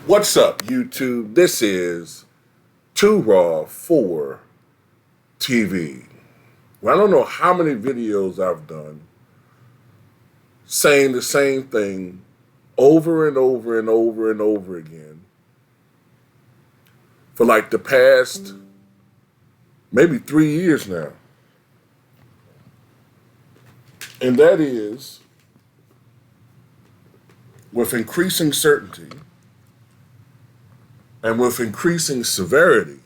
What's up, YouTube? This is Too Raw for TV. Well, I don't know how many videos I've done saying the same thing over and over and over and over again for like the past maybe 3 years now. And that is with increasing certainty and with increasing severity,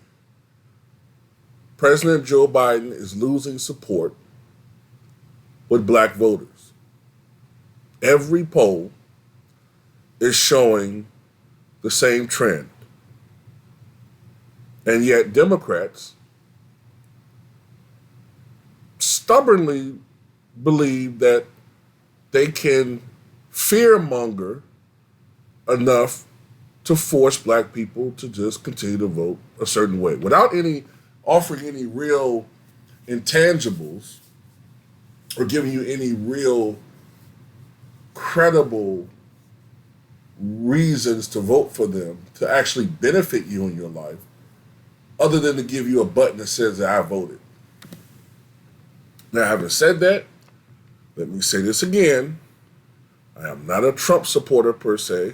President Joe Biden is losing support with black voters. Every poll is showing the same trend. And yet Democrats stubbornly believe that they can fearmonger enough to force black people to just continue to vote a certain way without any offering any real intangibles or giving you any real credible reasons to vote for them to actually benefit you in your life, other than to give you a button that says that I voted. Now, having said that, let me say this again. I am not a Trump supporter per se.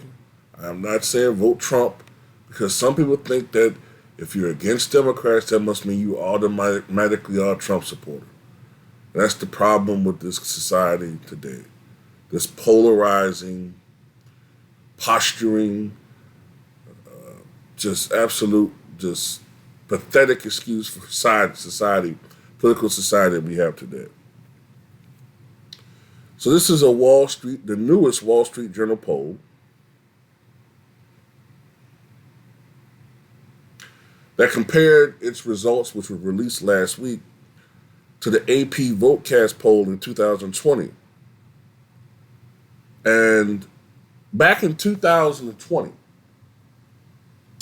I am not saying vote Trump, because some people think that if you're against Democrats, that must mean you automatically are a Trump supporter. And that's the problem with this society today. This polarizing, posturing, just absolute, just pathetic excuse for society, political society that we have today. So this is the newest Wall Street Journal poll that compared its results, which were released last week, to the AP Votecast poll in 2020. And back in 2020, I'm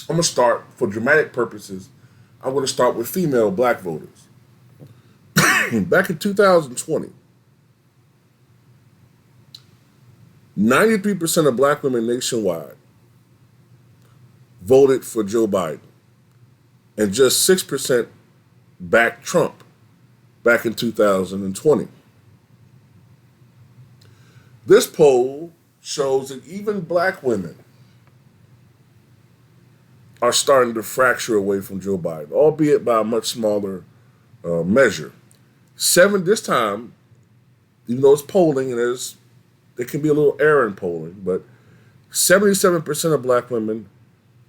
going to start, for dramatic purposes, I'm going to start with female black voters. Back in 2020, 93% of black women nationwide voted for Joe Biden, and just 6% backed Trump back in 2020. This poll shows that even black women are starting to fracture away from Joe Biden, albeit by a much smaller measure. This time, even though it's polling and there can be a little error in polling, but 77% of black women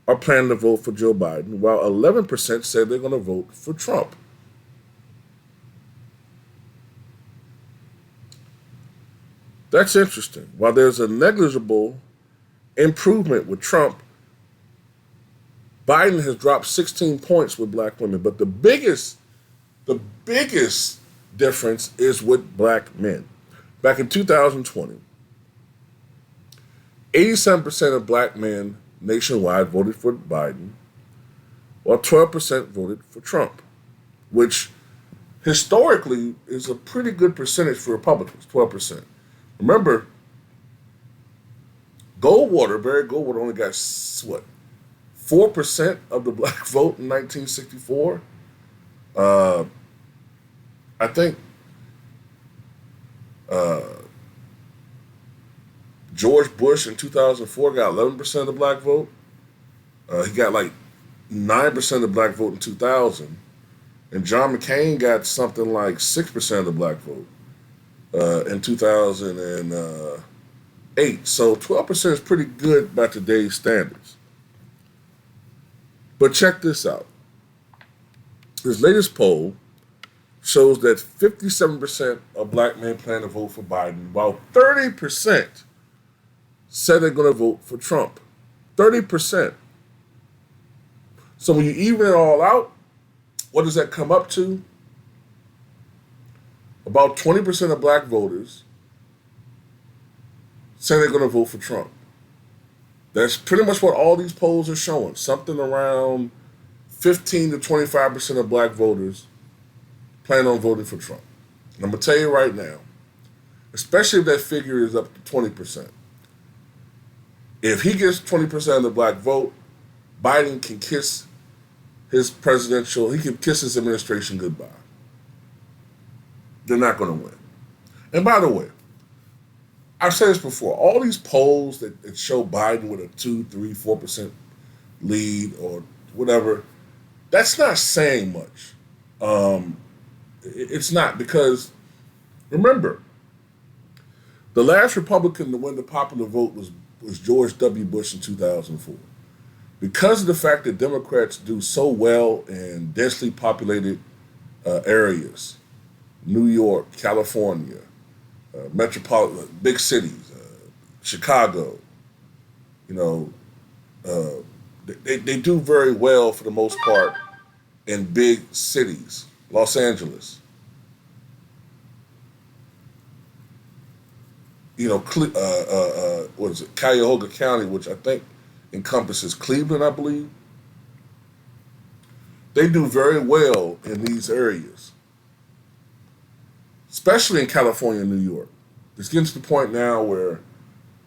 are planning to vote for Joe Biden, while 11% said they're going to vote for Trump. That's interesting. While there's a negligible improvement with Trump, Biden has dropped 16 points with black women. But the biggest difference is with black men. Back in 2020, 87% of black men nationwide voted for Biden, while 12% voted for Trump, which historically is a pretty good percentage for Republicans, 12%. Remember, Barry Goldwater only got, 4% of the black vote in 1964? I think George Bush in 2004 got 11% of the black vote. He got like 9% of the black vote in 2000. And John McCain got something like 6% of the black vote in 2008. So 12% is pretty good by today's standards. But check this out. This latest poll shows that 57% of black men plan to vote for Biden, while 30% said they're going to vote for Trump. 30%. So when you even it all out, what does that come up to? About 20% of black voters say they're going to vote for Trump. That's pretty much what all these polls are showing. Something around 15 to 25% of black voters plan on voting for Trump. And I'm going to tell you right now, especially if that figure is up to 20%, If he gets 20% of the black vote, Biden can kiss he can kiss his administration goodbye. They're not going to win. And by the way, I've said this before, all these polls that show Biden with a 2, 3, 4% lead or whatever, that's not saying much. It's not, because remember, the last Republican to win the popular vote was George W. Bush in 2004. Because of the fact that Democrats do so well in densely populated areas, New York, California, metropolitan, big cities, Chicago, you know, they do very well for the most part in big cities, Los Angeles, what is it, Cuyahoga County, which I think encompasses Cleveland, I believe. They do very well in these areas, especially in California and New York. It's getting to the point now where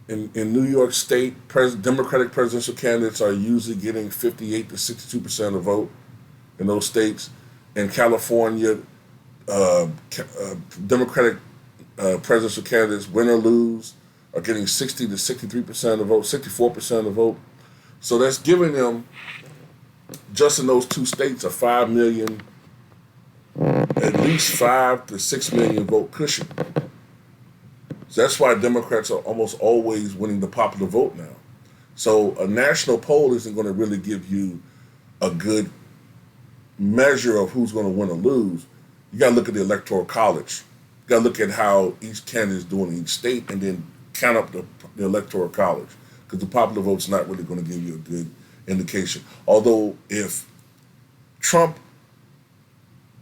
in New York State, Democratic presidential candidates are usually getting 58 to 62% of the vote in those states. In California, Democratic presidential candidates, win or lose, are getting 60 to 63% of the vote, 64% of the vote. So that's giving them, just in those two states, a 5 million, at least 5 to 6 million vote cushion. So that's why Democrats are almost always winning the popular vote now. So a national poll isn't going to really give you a good measure of who's going to win or lose. You got to look at the Electoral College. You got to look at how each candidate is doing in each state, and then count up the Electoral College, because the popular vote's not really going to give you a good indication. Although if Trump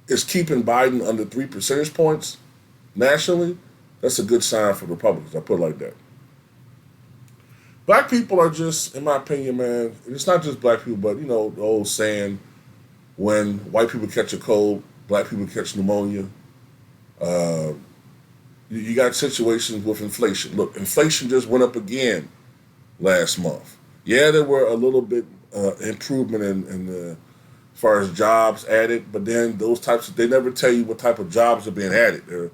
is keeping Biden under 3 percentage points nationally, that's a good sign for Republicans. I put it like that. Black people are just, in my opinion, man, it's not just black people, but, the old saying, when white people catch a cold, black people catch pneumonia. You got situations with inflation. Look, inflation just went up again last month. Yeah, there were a little bit improvement in as far as jobs added, but then they never tell you what type of jobs are being added. They're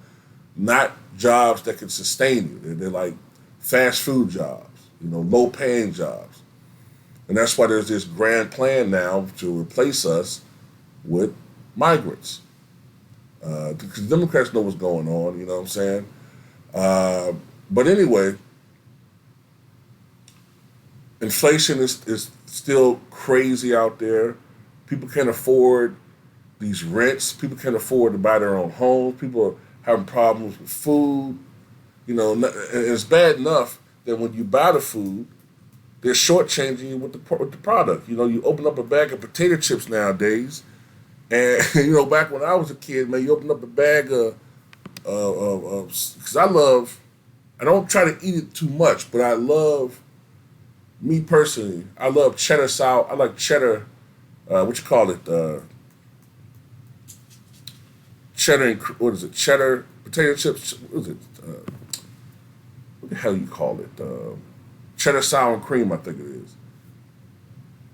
not jobs that can sustain you. They're like fast food jobs, low paying jobs. And that's why there's this grand plan now to replace us with migrants. Because Democrats know what's going on, you know what I'm saying? But anyway, inflation is still crazy out there. People can't afford these rents. People can't afford to buy their own homes. People are having problems with food. And it's bad enough that when you buy the food, they're shortchanging you with the product. You open up a bag of potato chips nowadays, and back when I was a kid, man, you open up a bag because I don't try to eat it too much, but me personally, I love cheddar sour. I like cheddar, cheddar, what is it? Cheddar potato chips. What is it? What the hell you call it? Cheddar sour and cream, I think it is.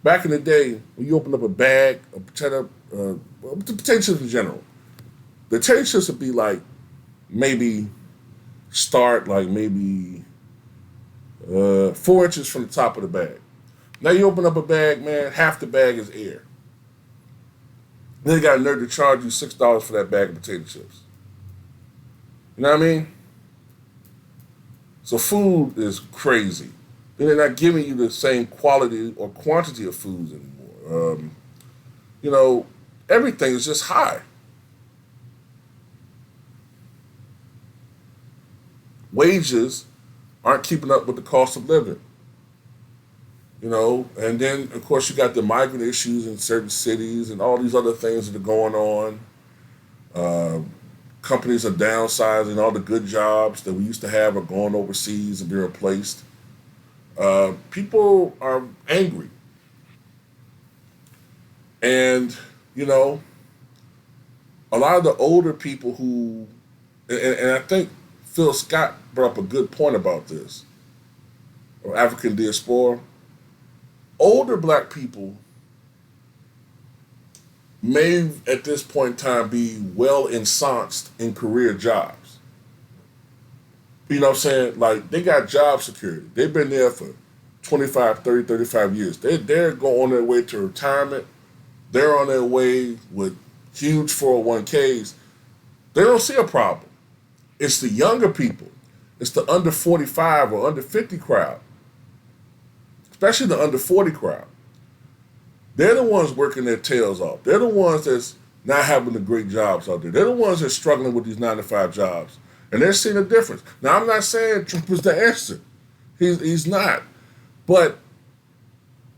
Back in the day, when you open up a bag of potato chips in general, the potato chips would be like maybe 4 inches from the top of the bag. Now you open up a bag, man, half the bag is air. Then they got a nerve to charge you $6 for that bag of potato chips. You know what I mean? So food is crazy. Then they're not giving you the same quality or quantity of foods anymore. Everything is just high. Wages aren't keeping up with the cost of living. And then, of course, you got the migrant issues in certain cities and all these other things that are going on. Companies are downsizing. All the good jobs that we used to have are going overseas and being replaced. People are angry. And, a lot of the older people who, and I think Phil Scott brought up a good point about this. or African diaspora, older black people may at this point in time be well ensconced in career jobs. You know what I'm saying? Like, they got job security. They've been there for 25, 30, 35 years. They're going on their way to retirement. They're on their way with huge 401ks. They don't see a problem. It's the younger people. It's the under 45 or under 50 crowd, especially the under 40 crowd. They're the ones working their tails off. They're the ones that's not having the great jobs out there. They're the ones that's struggling with these 9-to-5 jobs. And they're seeing a difference. Now, I'm not saying Trump is the answer. He's not. But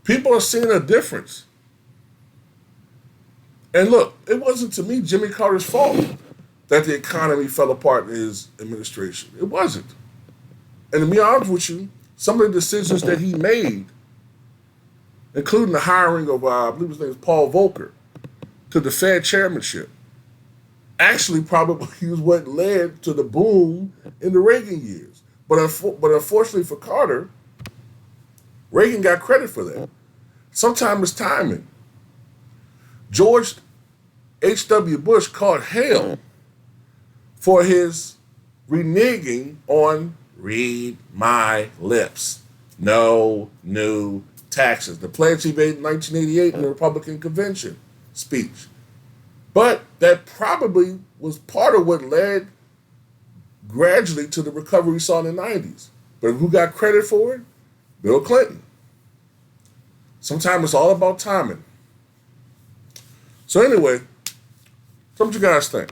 people are seeing a difference. And look, it wasn't, to me, Jimmy Carter's fault that the economy fell apart in his administration. It wasn't. And to be honest with you, some of the decisions that he made, including the hiring of, I believe his name is Paul Volcker, to the Fed chairmanship, actually probably was what led to the boom in the Reagan years. But unfortunately for Carter, Reagan got credit for that. Sometimes it's timing. George H.W. Bush caught hell for his reneging on read my lips. No new taxes. The pledge he made in 1988 in the Republican convention speech. But that probably was part of what led gradually to the recovery we saw in the 90s. But who got credit for it? Bill Clinton. Sometimes it's all about timing. So anyway, what you guys think?